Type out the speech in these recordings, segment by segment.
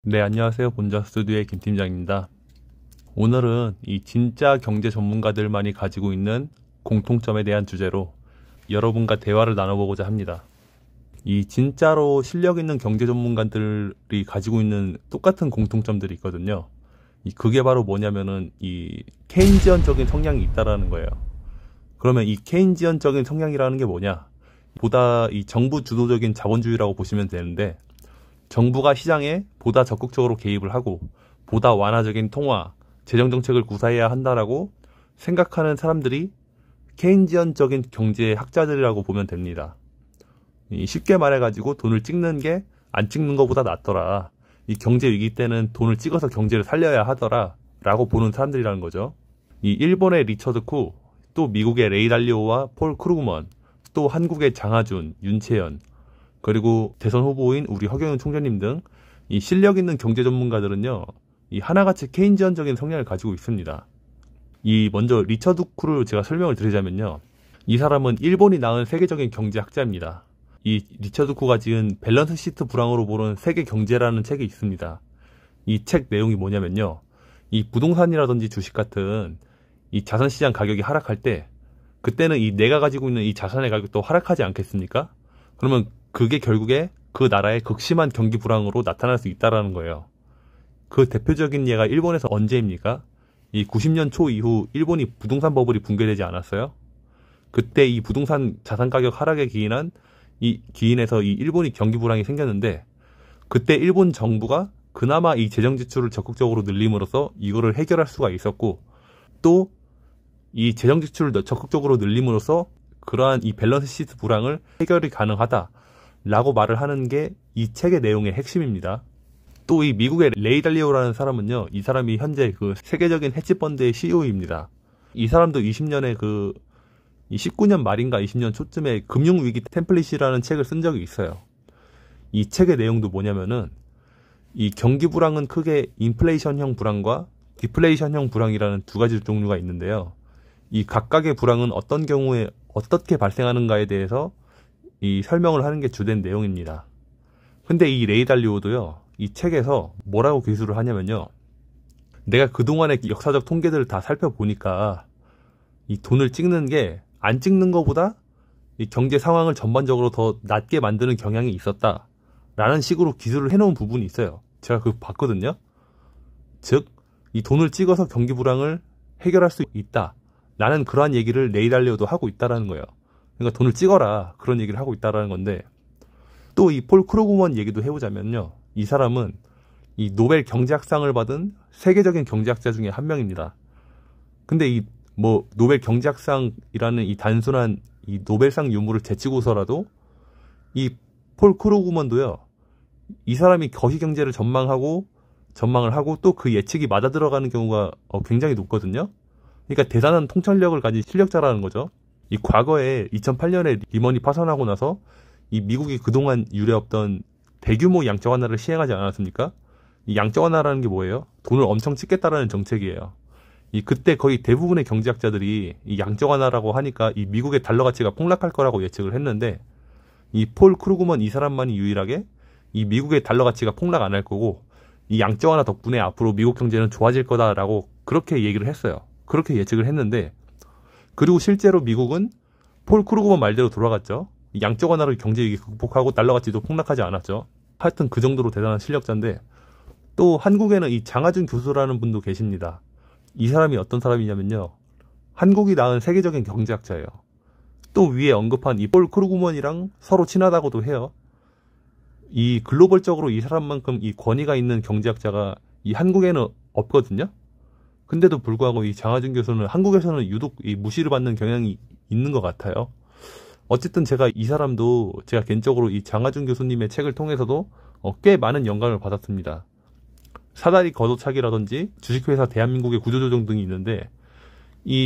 네, 안녕하세요. 본자 스튜디오의 김 팀장입니다. 오늘은 이 진짜 경제 전문가들만이 가지고 있는 공통점에 대한 주제로 여러분과 대화를 나눠보고자 합니다. 이 진짜로 실력 있는 경제 전문가들이 가지고 있는 똑같은 공통점들이 있거든요. 그게 바로 뭐냐면은 이 케인지언적인 성향이 있다라는 거예요. 그러면 이 케인지언적인 성향이라는 게 뭐냐? 보다 이 정부 주도적인 자본주의라고 보시면 되는데, 정부가 시장에 보다 적극적으로 개입을 하고 보다 완화적인 통화, 재정정책을 구사해야 한다라고 생각하는 사람들이 케인지언적인 경제학자들이라고 보면 됩니다. 쉽게 말해가지고 돈을 찍는 게 안 찍는 것보다 낫더라. 이 경제 위기 때는 돈을 찍어서 경제를 살려야 하더라 라고 보는 사람들이라는 거죠. 이 일본의 리처드 쿠, 또 미국의 레이 달리오와 폴 크루그먼, 또 한국의 장하준, 윤채연, 그리고 대선 후보인 우리 허경영 총재님 등 이 실력 있는 경제 전문가들은요, 이 하나같이 케인지언적인 성향을 가지고 있습니다. 이 먼저 리처드 쿠를 제가 설명을 드리자면요, 이 사람은 일본이 낳은 세계적인 경제학자입니다. 이 리처드 쿠가 지은 밸런스 시트 불황으로 보는 세계 경제라는 책이 있습니다. 이 책 내용이 뭐냐면요, 이 부동산이라든지 주식 같은 이 자산시장 가격이 하락할 때, 그때는 이 내가 가지고 있는 이 자산의 가격도 하락하지 않겠습니까? 그러면 그게 결국에 그 나라의 극심한 경기 불황으로 나타날 수 있다라는 거예요. 그 대표적인 예가 일본에서 언제입니까? 이 90년 초 이후 일본이 부동산 버블이 붕괴되지 않았어요? 그때 이 부동산 자산 가격 하락에 기인해서 이 일본이 경기 불황이 생겼는데, 그때 일본 정부가 그나마 이 재정 지출을 적극적으로 늘림으로써 이거를 해결할 수가 있었고, 또 이 재정 지출을 적극적으로 늘림으로써 그러한 이 밸런스 시트 불황을 해결이 가능하다라고 말을 하는 게 이 책의 내용의 핵심입니다. 또 이 미국의 레이 달리오라는 사람은요, 이 사람이 현재 그 세계적인 헤지펀드의 CEO입니다. 이 사람도 20년에 이 19년 말인가 20년 초쯤에 금융위기 템플릿이라는 책을 쓴 적이 있어요. 이 책의 내용도 뭐냐면은, 이 경기 불황은 크게 인플레이션형 불황과 디플레이션형 불황이라는 두 가지 종류가 있는데요. 이 각각의 불황은 어떤 경우에 어떻게 발생하는가에 대해서 이 설명을 하는 게 주된 내용입니다. 근데 이 레이 달리오도요, 이 책에서 뭐라고 기술을 하냐면요, 내가 그동안의 역사적 통계들을 다 살펴보니까 이 돈을 찍는 게 안 찍는 것보다 이 경제 상황을 전반적으로 더 낮게 만드는 경향이 있었다 라는 식으로 기술을 해놓은 부분이 있어요. 제가 그거 봤거든요. 즉, 이 돈을 찍어서 경기 불황을 해결할 수 있다 라는 그러한 얘기를 레이 달리오도 하고 있다라는 거예요. 그러니까 돈을 찍어라, 그런 얘기를 하고 있다라는 건데, 또 이 폴 크루그먼 얘기도 해보자면요, 이 사람은 이 노벨 경제학상을 받은 세계적인 경제학자 중에 한 명입니다. 근데 이 노벨 경제학상이라는 이 단순한 이 노벨상 유무를 제치고서라도 이 폴 크루그먼도요, 이 사람이 거시경제를 전망을 하고 또 그 예측이 맞아 들어가는 경우가 굉장히 높거든요. 그러니까 대단한 통찰력을 가진 실력자라는 거죠. 이 과거에 2008년에 리먼이 파산하고 나서 이 미국이 그동안 유례없던 대규모 양적 완화를 시행하지 않았습니까? 이 양적 완화라는 게 뭐예요? 돈을 엄청 찍겠다라는 정책이에요. 그때 거의 대부분의 경제학자들이 이 양적 완화라고 하니까 이 미국의 달러 가치가 폭락할 거라고 예측을 했는데, 이 폴 크루그먼 이 사람만이 유일하게 이 미국의 달러 가치가 폭락 안 할 거고 이 양적 완화 덕분에 앞으로 미국 경제는 좋아질 거다라고 그렇게 얘기를 했어요. 그렇게 예측을 했는데, 그리고 실제로 미국은 폴 크루그먼 말대로 돌아갔죠. 양적 완화로 경제 위기 극복하고 달러 가치도 폭락하지 않았죠. 하여튼 그 정도로 대단한 실력자인데, 또 한국에는 이 장하준 교수라는 분도 계십니다. 이 사람이 어떤 사람이냐면요, 한국이 낳은 세계적인 경제학자예요. 또 위에 언급한 이 폴 크루그먼이랑 서로 친하다고도 해요. 이 글로벌적으로 이 사람만큼 이 권위가 있는 경제학자가 이 한국에는 없거든요. 근데도 불구하고 이 장하준 교수는 한국에서는 유독 이 무시를 받는 경향이 있는 것 같아요. 어쨌든 제가 개인적으로 이 장하준 교수님의 책을 통해서도 꽤 많은 영감을 받았습니다. 사다리 걷어차기라든지 주식회사 대한민국의 구조조정 등이 있는데,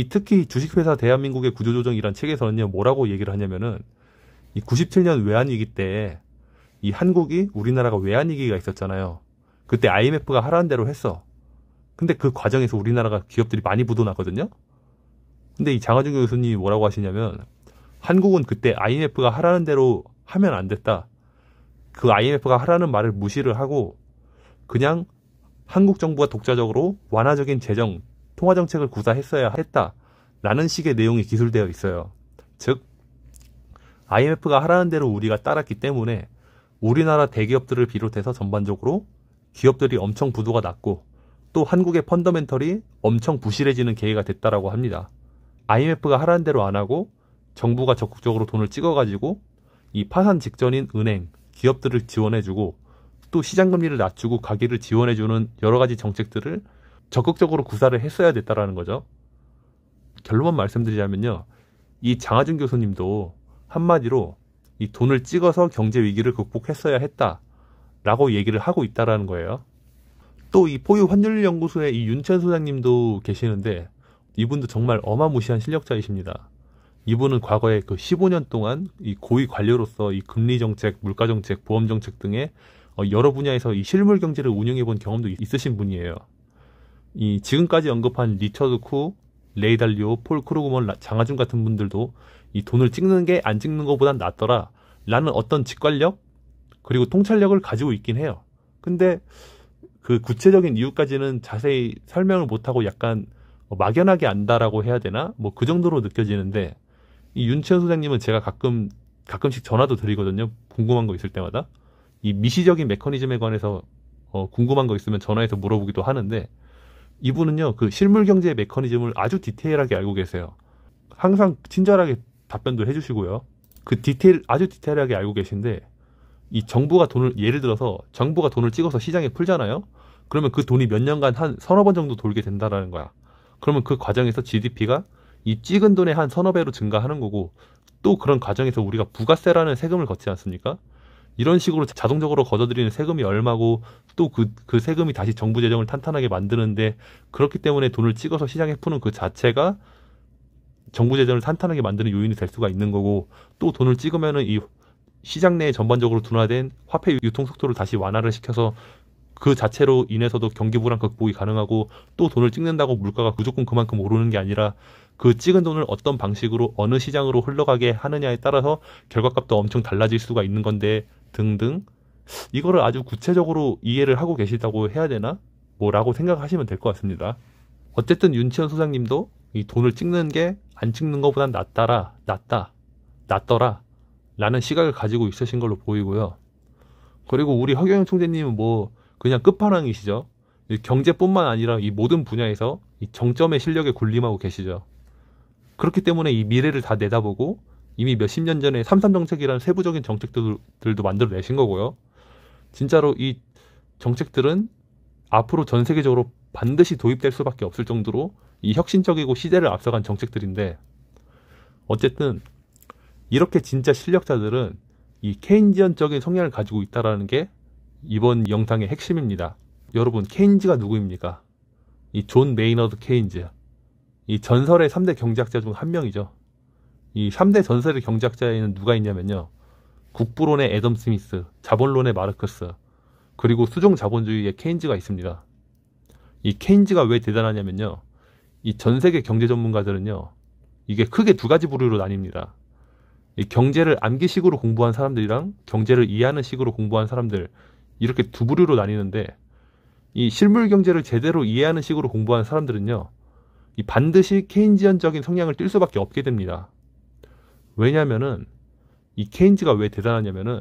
특히 주식회사 대한민국의 구조조정이란 책에서는요, 뭐라고 얘기를 하냐면은, 이 97년 외환위기 때 이 한국이, 우리나라가 외환위기가 있었잖아요. 그때 IMF가 하라는 대로 했어. 근데 그 과정에서 우리나라가 기업들이 많이 부도났거든요. 근데 이 장하준 교수님이 뭐라고 하시냐면, 한국은 그때 IMF가 하라는 대로 하면 안 됐다. 그 IMF가 하라는 말을 무시를 하고 그냥 한국 정부가 독자적으로 완화적인 재정, 통화 정책을 구사했어야 했다라는 식의 내용이 기술되어 있어요. 즉 IMF가 하라는 대로 우리가 따랐기 때문에 우리나라 대기업들을 비롯해서 전반적으로 기업들이 엄청 부도가 났고 또 한국의 펀더멘털이 엄청 부실해지는 계기가 됐다라고 합니다. IMF가 하라는 대로 안 하고 정부가 적극적으로 돈을 찍어가지고 이 파산 직전인 은행, 기업들을 지원해주고 또 시장금리를 낮추고 가계를 지원해주는 여러 가지 정책들을 적극적으로 구사를 했어야 됐다라는 거죠. 결론만 말씀드리자면요. 이 장하준 교수님도 한마디로 이 돈을 찍어서 경제 위기를 극복했어야 했다라고 얘기를 하고 있다라는 거예요. 또 이 포유 환율연구소의 이 윤천 소장님도 계시는데 이분도 정말 어마무시한 실력자이십니다. 이분은 과거에 그 15년 동안 이 고위 관료로서 이 금리 정책, 물가 정책, 보험 정책 등의 여러 분야에서 이 실물 경제를 운영해 본 경험도 있으신 분이에요. 이 지금까지 언급한 리처드 쿠, 레이 달리오, 폴 크루그먼, 장하준 같은 분들도 이 돈을 찍는 게 안 찍는 것보단 낫더라 라는 어떤 직관력 그리고 통찰력을 가지고 있긴 해요. 근데 그 구체적인 이유까지는 자세히 설명을 못하고 약간 막연하게 안다라고 해야 되나? 뭐 그 정도로 느껴지는데 이 윤치현 소장님은 제가 가끔씩 전화도 드리거든요. 궁금한 거 있을 때마다. 이 미시적인 메커니즘에 관해서 궁금한 거 있으면 전화해서 물어보기도 하는데 이분은요. 그 실물 경제의 메커니즘을 아주 디테일하게 알고 계세요. 항상 친절하게 답변도 해주시고요. 그 아주 디테일하게 알고 계신데 이 정부가 예를 들어서 정부가 돈을 찍어서 시장에 풀잖아요. 그러면 그 돈이 몇 년간 한 서너 번 정도 돌게 된다라는 거야. 그러면 그 과정에서 GDP가 이 찍은 돈의 한 서너 배로 증가하는 거고 또 그런 과정에서 우리가 부가세라는 세금을 걷지 않습니까? 이런 식으로 자동적으로 걷어들이는 세금이 얼마고 또 그 세금이 다시 정부 재정을 탄탄하게 만드는데 그렇기 때문에 돈을 찍어서 시장에 푸는 그 자체가 정부 재정을 탄탄하게 만드는 요인이 될 수가 있는 거고 또 돈을 찍으면은 이 시장 내에 전반적으로 둔화된 화폐 유통 속도를 다시 완화를 시켜서 그 자체로 인해서도 경기 불안 극복이 가능하고 또 돈을 찍는다고 물가가 무조건 그만큼 오르는 게 아니라 그 찍은 돈을 어떤 방식으로 어느 시장으로 흘러가게 하느냐에 따라서 결과값도 엄청 달라질 수가 있는 건데 등등 이거를 아주 구체적으로 이해를 하고 계시다고 해야 되나? 뭐라고 생각하시면 될 것 같습니다. 어쨌든 윤치현 소장님도 이 돈을 찍는 게 안 찍는 것보단 낫더라 라는 시각을 가지고 있으신 걸로 보이고요. 그리고 우리 허경영 총재님은 뭐 그냥 끝판왕이시죠. 경제뿐만 아니라 이 모든 분야에서 이 정점의 실력에 군림하고 계시죠. 그렇기 때문에 이 미래를 다 내다보고 이미 몇십 년 전에 3.3 정책이라는 세부적인 정책들도 만들어내신 거고요. 진짜로 이 정책들은 앞으로 전 세계적으로 반드시 도입될 수밖에 없을 정도로 이 혁신적이고 시대를 앞서간 정책들인데 어쨌든 이렇게 진짜 실력자들은 이 케인지언적인 성향을 가지고 있다는 게 이번 영상의 핵심입니다. 여러분 케인즈가 누구입니까? 이 존 메이너드 케인즈. 이 전설의 3대 경제학자 중 한 명이죠. 이 3대 전설의 경제학자에는 누가 있냐면요. 국부론의 애덤 스미스, 자본론의 마르크스, 그리고 수종 자본주의의 케인즈가 있습니다. 이 케인즈가 왜 대단하냐면요. 이 전 세계 경제 전문가들은요. 이게 크게 두 가지 부류로 나뉩니다. 이 경제를 암기식으로 공부한 사람들이랑 경제를 이해하는 식으로 공부한 사람들 이렇게 두 부류로 나뉘는데 이 실물 경제를 제대로 이해하는 식으로 공부한 사람들은요. 이 반드시 케인지언적인 성향을 띌 수밖에 없게 됩니다. 왜냐면은 이 케인즈가 왜 대단하냐면은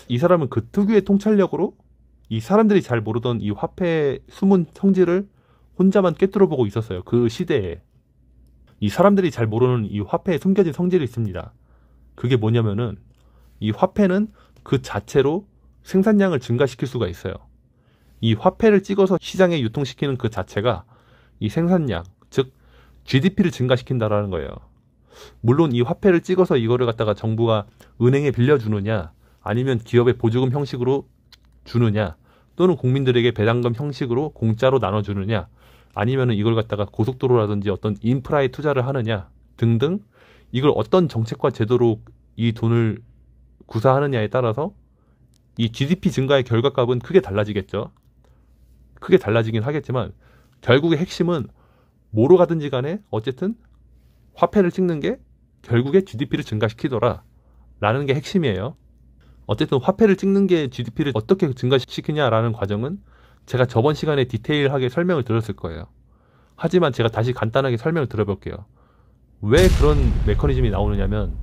이 사람은 그 특유의 통찰력으로 이 사람들이 잘 모르던 이 화폐의 숨은 성질을 혼자만 꿰뚫어 보고 있었어요. 그 시대에. 이 사람들이 잘 모르는 이 화폐에 숨겨진 성질이 있습니다. 그게 뭐냐면은 이 화폐는 그 자체로 생산량을 증가시킬 수가 있어요. 이 화폐를 찍어서 시장에 유통시키는 그 자체가 이 생산량, 즉 GDP를 증가시킨다라는 거예요. 물론 이 화폐를 찍어서 이거를 갖다가 정부가 은행에 빌려주느냐 아니면 기업에 보조금 형식으로 주느냐 또는 국민들에게 배당금 형식으로 공짜로 나눠주느냐 아니면 이걸 갖다가 고속도로라든지 어떤 인프라에 투자를 하느냐 등등 이걸 어떤 정책과 제도로 이 돈을 구사하느냐에 따라서 이 GDP 증가의 결과값은 크게 달라지겠죠. 크게 달라지긴 하겠지만 결국의 핵심은 뭐로 가든지 간에 어쨌든 화폐를 찍는 게 결국에 GDP를 증가시키더라 라는 게 핵심이에요. 어쨌든 화폐를 찍는 게 GDP를 어떻게 증가시키냐라는 과정은 제가 저번 시간에 디테일하게 설명을 드렸을 거예요. 하지만 제가 다시 간단하게 설명을 드려볼게요. 왜 그런 메커니즘이 나오느냐면,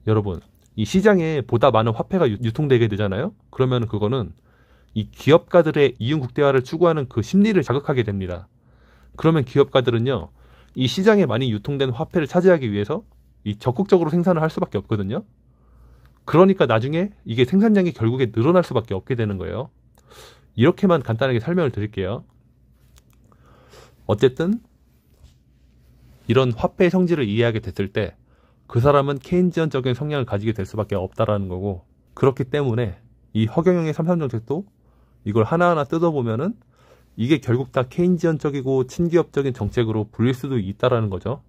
여러분, 이 시장에 보다 많은 화폐가 유통되게 되잖아요. 그러면 그거는 이 기업가들의 이윤 국대화를 추구하는 그 심리를 자극하게 됩니다. 그러면 기업가들은요, 이 시장에 많이 유통된 화폐를 차지하기 위해서 이 적극적으로 생산을 할 수밖에 없거든요. 그러니까 나중에 이게 생산량이 결국에 늘어날 수밖에 없게 되는 거예요. 이렇게만 간단하게 설명을 드릴게요. 어쨌든 이런 화폐의 성질을 이해하게 됐을 때 그 사람은 케인지언적인 성향을 가지게 될 수밖에 없다라는 거고, 그렇기 때문에 이 허경영의 삼삼정책도 이걸 하나하나 뜯어보면은 이게 결국 다 케인지언적이고 친기업적인 정책으로 불릴 수도 있다라는 거죠.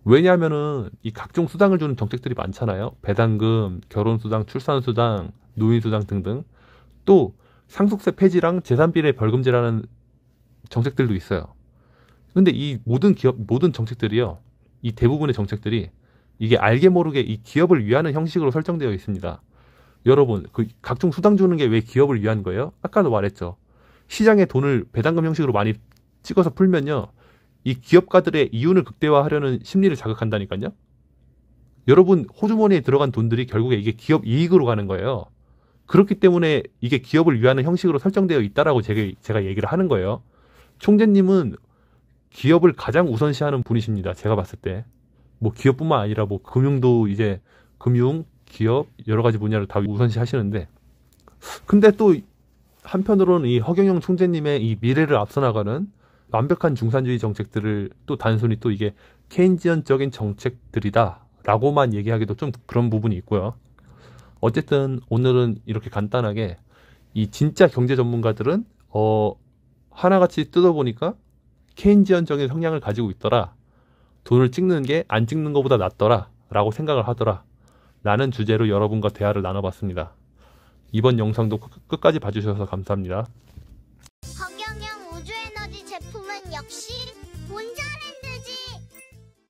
왜냐하면은 이 각종 수당을 주는 정책들이 많잖아요. 배당금, 결혼수당, 출산수당, 노인수당 등등. 또 상속세 폐지랑 재산비례 벌금제라는 정책들도 있어요. 근데 이 모든 정책들이요, 이 대부분의 정책들이 이게 알게 모르게 이 기업을 위하는 형식으로 설정되어 있습니다. 여러분, 그 각종 수당 주는 게 왜 기업을 위한 거예요? 아까도 말했죠. 시장에 돈을 배당금 형식으로 많이 찍어서 풀면요, 이 기업가들의 이윤을 극대화하려는 심리를 자극한다니까요. 여러분, 호주머니에 들어간 돈들이 결국에 이게 기업 이익으로 가는 거예요. 그렇기 때문에 이게 기업을 위하는 형식으로 설정되어 있다라고 제가 얘기를 하는 거예요. 총재님은 기업을 가장 우선시하는 분이십니다. 제가 봤을 때. 뭐 기업뿐만 아니라 뭐 금융도 이제 금융, 기업 여러 가지 분야를 다 우선시하시는데, 근데 또 한편으로는 이 허경영 총재님의 이 미래를 앞서 나가는 완벽한 중산주의 정책들을 또 단순히 또 이게 케인지언적인 정책들이다 라고만 얘기하기도 좀 그런 부분이 있고요. 어쨌든 오늘은 이렇게 간단하게 이 진짜 경제 전문가들은 하나같이 뜯어보니까 케인지언적인 성향을 가지고 있더라, 돈을 찍는 게 안 찍는 것보다 낫더라 라고 생각을 하더라 라는 주제로 여러분과 대화를 나눠봤습니다. 이번 영상도 끝까지 봐주셔서 감사합니다. 허경영 우주에너지 제품은 역시 본전